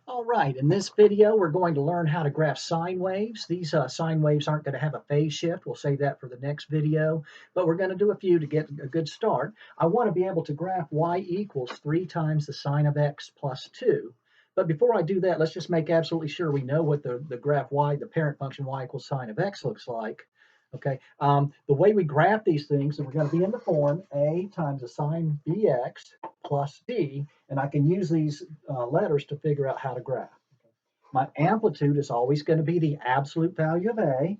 All right, in this video, we're going to learn how to graph sine waves. These sine waves aren't going to have a phase shift. We'll save that for the next video, but we're going to do a few to get a good start. I want to be able to graph y equals 3 times the sine of x plus 2. But before I do that, let's just make absolutely sure we know what the graph y, the parent function y equals sine of x looks like. Okay, the way we graph these things, and we're going to be in the form a times the sine bx plus d, and I can use these letters to figure out how to graph. My amplitude is always going to be the absolute value of a.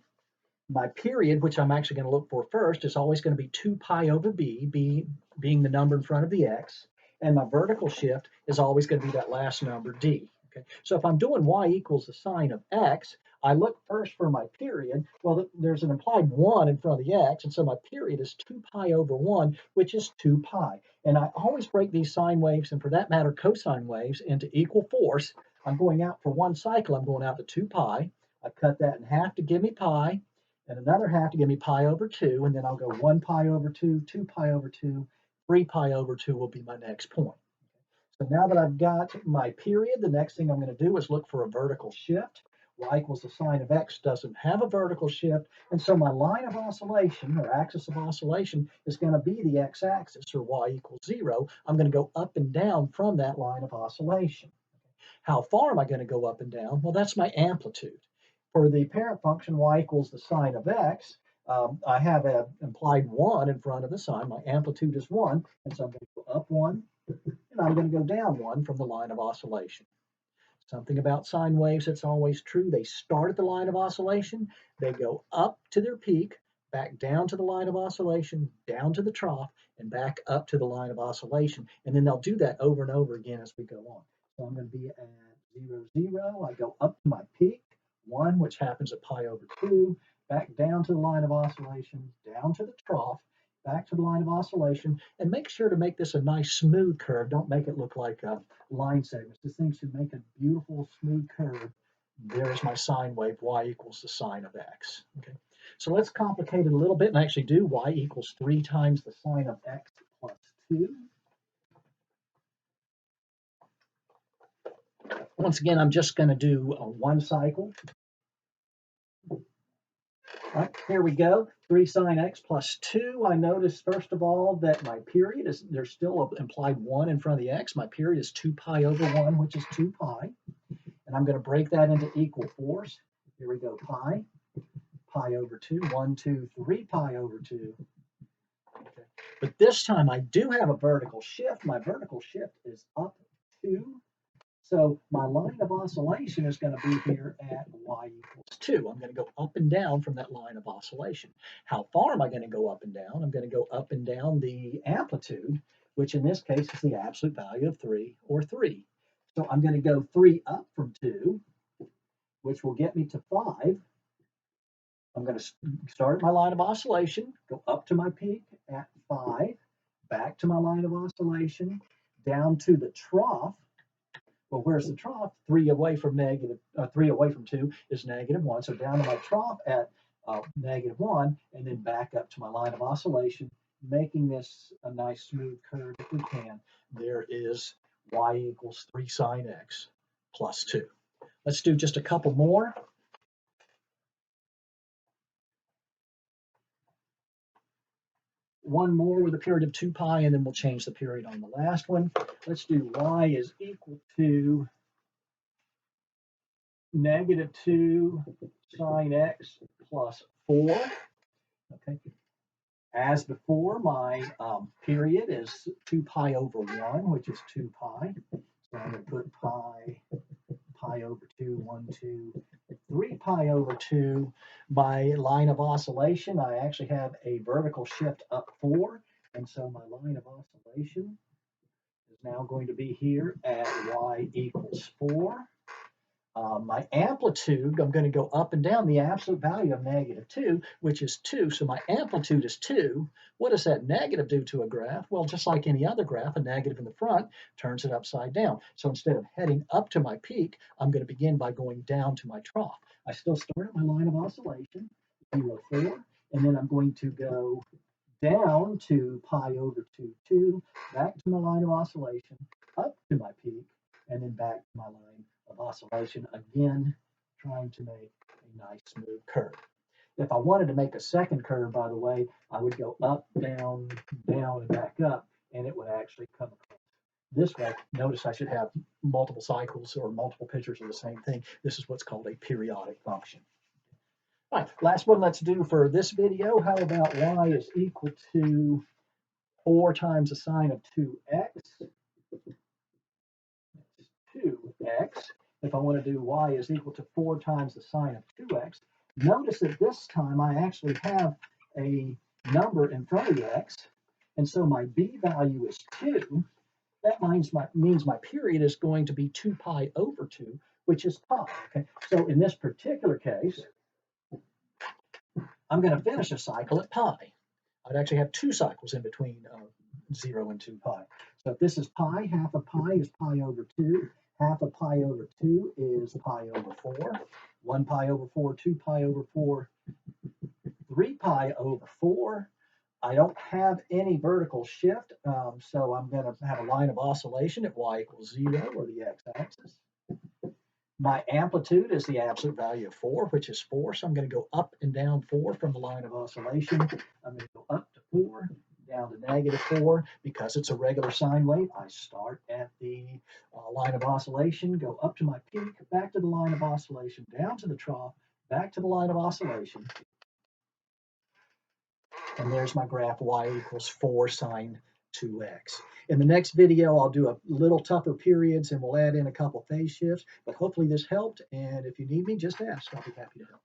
My period, which I'm actually going to look for first, is always going to be 2 pi over b being the number in front of the x. And my vertical shift is always going to be that last number, d. Okay, so if I'm doing y equals the sine of x, I look first for my period. Well, there's an implied 1 in front of the x, and so my period is 2 pi over 1, which is 2 pi. And I always break these sine waves, and for that matter, cosine waves, into equal force. I'm going out for one cycle, I'm going out to 2 pi. I cut that in half to give me pi, and another half to give me pi over 2, and then I'll go 1 pi over 2, 2 pi over 2, 3 pi over 2 will be my next point. So now that I've got my period, the next thing I'm going to do is look for a vertical shift. Y equals the sine of x doesn't have a vertical shift, and so my line of oscillation, or axis of oscillation, is going to be the x-axis, or y equals 0. I'm going to go up and down from that line of oscillation. How far am I going to go up and down? Well, that's my amplitude. For the parent function, y equals the sine of x, I have an implied 1 in front of the sine. My amplitude is 1, and so I'm going to go up 1, and I'm going to go down 1 from the line of oscillation. Something about sine waves that's always true. They start at the line of oscillation, they go up to their peak, back down to the line of oscillation, down to the trough, and back up to the line of oscillation. And then they'll do that over and over again as we go on. So I'm going to be at 0, 0. I go up to my peak, 1, which happens at pi over 2, back down to the line of oscillation, down to the trough, back to the line of oscillation, and make sure to make this a nice smooth curve. Don't make it look like line segments. This thing should make a beautiful smooth curve. There's my sine wave, y equals the sine of x. Okay, so let's complicate it a little bit and actually do y equals 3 times the sine of x plus 2. Once again, I'm just going to do one cycle. Right, here we go. 3 sine x plus 2. I notice, first of all, that my period is, there's still an implied 1 in front of the x. My period is 2 pi over 1, which is 2 pi. And I'm going to break that into equal force. Here we go, pi, pi over 2, 1, 2, 3 pi over 2. Okay. But this time I do have a vertical shift. My vertical shift is up 2. So my line of oscillation is going to be here at y equals 2. I'm going to go up and down from that line of oscillation. How far am I going to go up and down? I'm going to go up and down the amplitude, which in this case is the absolute value of 3, or 3. So I'm going to go 3 up from 2, which will get me to 5. I'm going to start my line of oscillation, go up to my peak at 5, back to my line of oscillation, down to the trough. Well, where's the trough? 3 away from 2 is -1. So down to my trough at -1, and then back up to my line of oscillation, making this a nice smooth curve if we can. There is y equals 3 sine x plus 2. Let's do just a couple more. One more with a period of 2 pi, and then we'll change the period on the last one. Let's do y is equal to -2 sine x plus 4. Okay. As before, my period is 2 pi over 1, which is 2 pi. So I'm going to put pi over 2, 1, 2, 3 pi over 2. My line of oscillation, I actually have a vertical shift up 4. And so my line of oscillation is now going to be here at y equals 4. My amplitude, I'm going to go up and down the absolute value of -2, which is 2. So my amplitude is 2. What does that negative do to a graph? Well, just like any other graph, a negative in the front turns it upside down. So instead of heading up to my peak, I'm going to begin by going down to my trough. I still start at my line of oscillation, 0, 4, and then I'm going to go down to pi over 2, 2, back to my line of oscillation, up to my peak, and then back to my line of oscillation, again, trying to make a nice smooth curve. If I wanted to make a second curve, by the way, I would go up, down, down, and back up, and it would actually come across. This way, notice I should have multiple cycles or multiple pictures of the same thing. This is what's called a periodic function. All right, last one let's do for this video. How about y is equal to 4 times the sine of 2x? 2x. If I want to do y is equal to 4 times the sine of 2x, notice that this time I actually have a number in front of the x, and so my b value is 2. That means my period is going to be 2 pi over 2, which is pi. Okay? So in this particular case, I'm going to finish a cycle at pi. I'd actually have 2 cycles in between 0 and 2 pi. So if this is pi, half of pi is pi over 2. Half of pi over 2 is pi over 4. 1 pi over 4, 2 pi over 4, 3 pi over 4. I don't have any vertical shift, so I'm going to have a line of oscillation at y equals 0, or the x-axis. My amplitude is the absolute value of 4, which is 4, so I'm going to go up and down 4 from the line of oscillation. I'm going to go up to 4, down to negative 4. Because it's a regular sine wave, I start at the line of oscillation, go up to my peak, back to the line of oscillation, down to the trough, back to the line of oscillation. And there's my graph, y equals 4 sine 2x. In the next video, I'll do a little tougher periods and we'll add in a couple phase shifts, but hopefully this helped. And if you need me, just ask. I'll be happy to help.